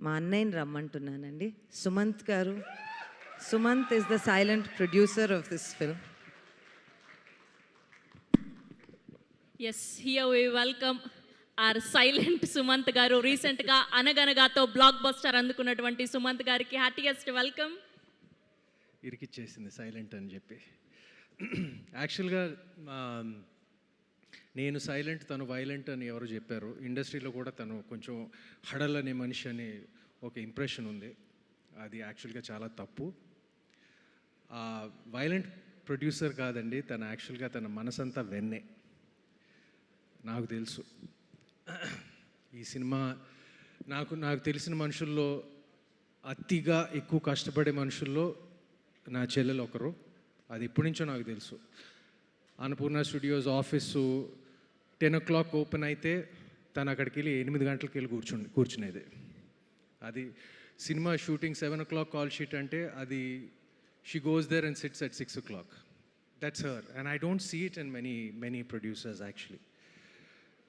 మా అన్నయ్యని రమ్మంటున్నానండి. సుమంత్ గారు. Sumanth is the silent producer of this film. Yes, here we welcome our silent Sumanth గారు. రీసెంట్గా అనగనగాతో బ్లాక్ బస్టర్ అందుకున్నటువంటి సుమంత్ గారికి హార్టియెస్ట్ వెల్కమ్. ఇరికిచ్చేసింది సైలెంట్ అని చెప్పి. యాక్చువల్గా నేను సైలెంట్, తను వైలెంట్ అని ఎవరు చెప్పారు. ఇండస్ట్రీలో కూడా తను కొంచెం హడల్ అనే మనిషి అని ఒక ఇంప్రెషన్ ఉంది. అది యాక్చువల్గా చాలా తప్పు. వైలెంట్ ప్రొడ్యూసర్ కాదండి, తను యాక్చువల్గా తన మనసంతా వెన్నే. నాకు తెలుసు ఈ సినిమా నాకు తెలిసిన మనుషుల్లో అతిగా ఎక్కువ కష్టపడే మనుషుల్లో నా చెల్లెలు ఒకరు. అది ఎప్పటి నుంచో నాకు తెలుసు. Annapurna studios office 10 o'clock open అయితే తను అక్కడికి వెళ్ళి 8 గంటలకి వెళ్ళి కూర్చునేది. అది cinema shooting 7 o'clock call sheet అంటే అది she goes there and sits at 6 o'clock. That's her and I don't see it in many producers actually.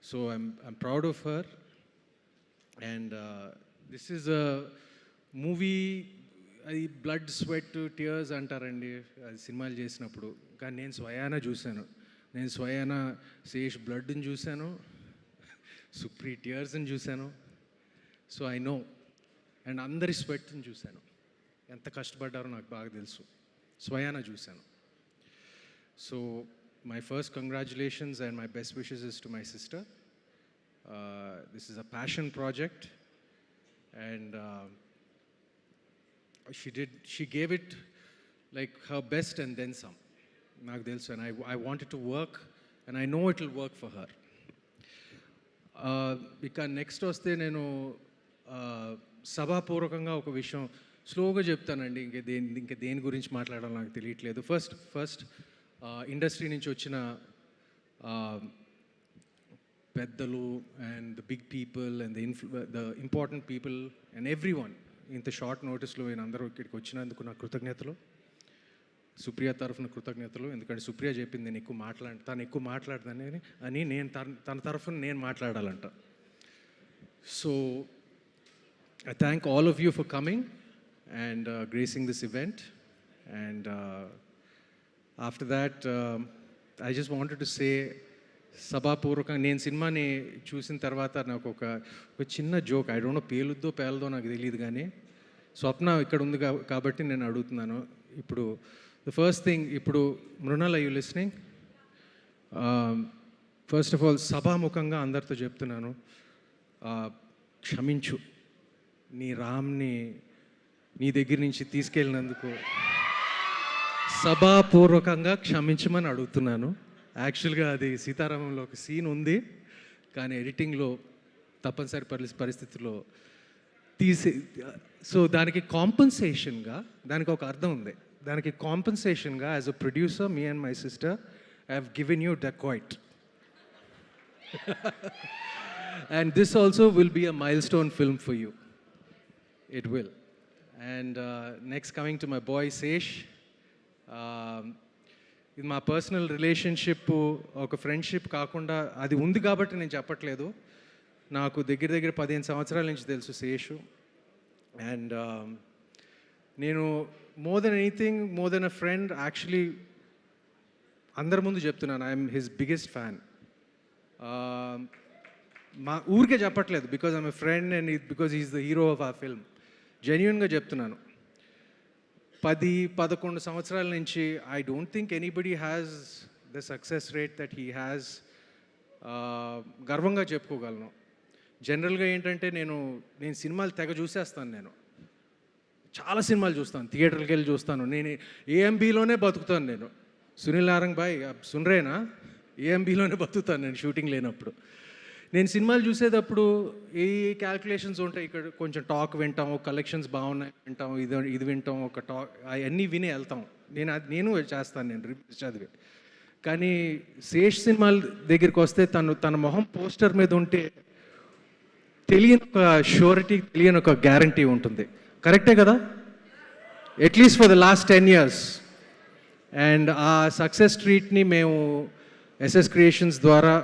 So I'm proud of her. And this is a movie. అది blood sweat tears అంటారండి అది సినిమాలు చేసినప్పుడు. కానీ నేను స్వయానా చూశాను. నేను స్వయానా శేష్ బ్లడ్ని చూశాను, సుప్రీ టియర్స్ని చూశాను. So I no. అండ్ అందరి స్వెట్ని చూశాను. ఎంత కష్టపడ్డారో నాకు బాగా తెలుసు. స్వయానా చూశాను. So my first congratulations and my best wishes is to my sister. This is a passion project and she gave it like her best and then some. నాకు తెలుసు. and I wanted to work and I know it will work for her. ఇక next వస్తే నేను సభాపూర్వకంగా ఒక విషయం స్లోగా చెప్తానండి. ఇంకా దేని గురించి మాట్లాడాలో నాకు తెలియట్లేదు. ఫస్ట్ ఇండస్ట్రీ నుంచి వచ్చిన పెద్దలు and the big people and the important people and everyone, ఇంత షార్ట్ నోటీస్లో అందరూ ఇక్కడికి వచ్చినందుకు నా కృతజ్ఞతలు. సుప్రియ తరఫున కృతజ్ఞతలు. ఎందుకంటే సుప్రియ చెప్పింది నేను తను ఎక్కువ మాట్లాడదని అని నేను తన తరఫున నేను మాట్లాడాలంట. So I thank all of you for coming and gracing this event. And after that I just wanted to say సభాపూర్వకంగా నేను సినిమాని చూసిన తర్వాత నాకు ఒక చిన్న జోక్, ఐ డోంట్ నో పేలుద్దో పేలదో నాకు తెలియదు, కానీ స్వప్న ఇక్కడ ఉంది కాబట్టి నేను అడుగుతున్నాను. ఇప్పుడు ద ఫస్ట్ థింగ్, ఇప్పుడు Mrunal, you listening? First of all సభాముఖంగా అందరితో చెప్తున్నాను, క్షమించు. నీ రామ్ని నీ దగ్గర నుంచి తీసుకెళ్ళినందుకు సభాపూర్వకంగా క్షమించమని అడుగుతున్నాను. యాక్చువల్గా అది సీతారామంలో ఒక సీన్ ఉంది, కానీ ఎడిటింగ్లో తప్పనిసరి పరిస్థితుల్లో సో దానికి కాంపన్సేషన్గా, దానికి ఒక అర్థం ఉంది. దానికి కాంపన్సేషన్గా as a producer, me and my sister I have given you Dacoit. And this also will be a milestone film for you. It will. And next coming to my boy Sesh. ఇది మా personal relationship, ఒక friendship కాకుండా అది ఉంది కాబట్టి నేను చెప్పట్లేదు. నాకు దగ్గర 15 సంవత్సరాల నుంచి తెలుసు శేషు. అండ్ నేను more than anything, more than a friend, actually అందరి ముందు చెప్తున్నాను, ఐఎమ్ హిస్ బిగ్గెస్ట్ ఫ్యాన్. మా ఊరికే చెప్పట్లేదు because I'm a friend and because he's the hero of ఆ ఫిల్మ్. జెన్యూన్గా చెప్తున్నాను. 10-11 సంవత్సరాల నుంచి I don't think anybody has the success rate that he has. గర్వంగా చెప్పుకోగలను. జనరల్గా ఏంటంటే నేను సినిమాలు తెగ చూసేస్తాను. నేను చాలా సినిమాలు చూస్తాను, థియేటర్కి వెళ్ళి చూస్తాను. నేను ఏఎంబీలోనే బతుకుతాను. నేను సునీల్ నారంగ్ బాయ్ సున్రేనా ఏఎంబీలోనే బతుకుతాను నేను షూటింగ్ లేనప్పుడు. నేను సినిమాలు చూసేటప్పుడు ఏ క్యాల్కులేషన్స్ ఉంటాయి, ఇక్కడ కొంచెం టాక్ వింటాం, కలెక్షన్స్ బాగున్నాయి వింటాం, ఇది వింటాం, ఒక టాక్ అవన్నీ విని వెళ్తాం. నేను చేస్తాను, నేను రివ్యూస్ చదివి. కానీ శేష్ సినిమాల దగ్గరికి వస్తే తన మొహం పోస్టర్ మీద ఉంటే తెలియని ఒక షూరిటీ, తెలియని ఒక గ్యారంటీ ఉంటుంది. కరెక్టే కదా? At least for the last 10 years. And ఆ సక్సెస్ ట్రీట్ని మేము ఎస్ఎస్ క్రియేషన్స్ ద్వారా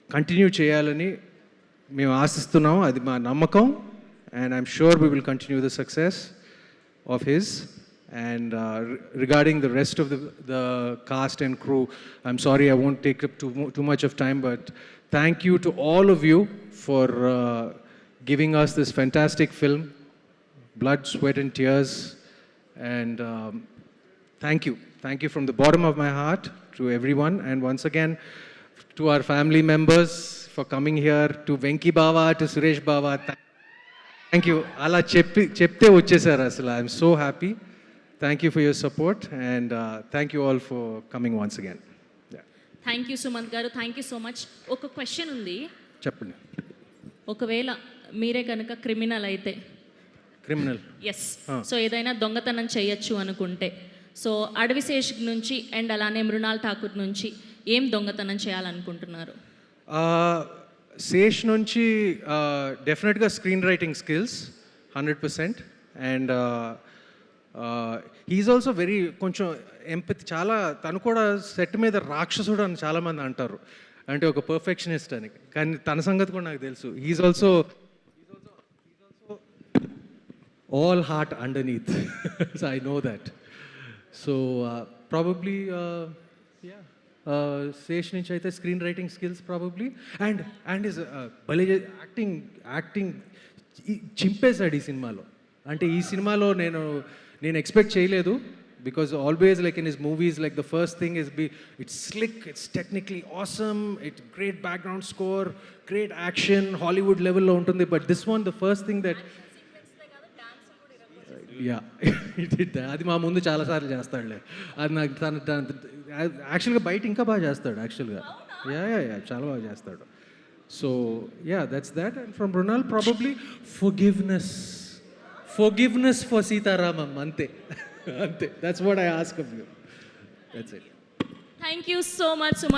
కంటిన్యూ చేయాలని మేము ఆశిస్తున్నాము. అది మా నమ్మకం. and I'm sure we will continue the success of his. And regarding the rest of the cast and crew, I'm sorry I won't take up too much of time, but thank you to all of you for giving us this fantastic film, blood, sweat and tears. And thank you from the bottom of my heart to everyone. And once again, to our family members for coming here, to Venki Bava, to Suresh Bava, thank you. Ala chepte vachesar asala. I'm so happy. Thank you for your support, and thank you all for coming once again. Yeah. Thank you Sumanth గారు, thank you so much. ఒక question ఉంది. చెప్పండి. ఒకవేళ మీరే కనుక criminal అయితే, criminal, yes, so ఏదైనా దొంగతనం చేయొచ్చు అనుకుంటే, సో అడవిశేష్ నుంచి అండ్ అలానే మృణాల్ ఠాకూర్ నుంచి ఏం దొంగతనం చేయాలనుకుంటున్నారు? శేష్ నుంచి డెఫినెట్గా screen writing skills 100%. And he's also very కొంచెం ఎంపతి, చాలా తను కూడా సెట్ మీద రాక్షసుడు అని చాలామంది అంటారు, అంటే ఒక పర్ఫెక్షనిస్ట్ అని. కానీ తన సంగతి కూడా నాకు తెలుసు. He's also all heart underneath. So I know that. So probably Sesh నుంచి అయితే screen writing skills probably, and is భలే యాక్టింగ్ చింపేశాడు ఈ సినిమాలో. అంటే ఈ సినిమాలో నేను ఎక్స్పెక్ట్ చేయలేదు, because always like in his movies like the first thing is it's slick, it's technically awesome, it's great background score, great action, Hollywood లెవెల్లో ఉంటుంది. But this one the first thing that yeah అది మా ముందు చాలాసార్లు చేస్తాడులే. అది నాకు తన యాక్చువల్గా బయట ఇంకా బాగా చేస్తాడు యాక్చువల్గా. యా చాలా బాగా చేస్తాడు. So yeah, that's that. And from Mrunal probably forgiveness for Sitaramam, ante. That's what I ask of you. That's it. Thank you so much Sumanth.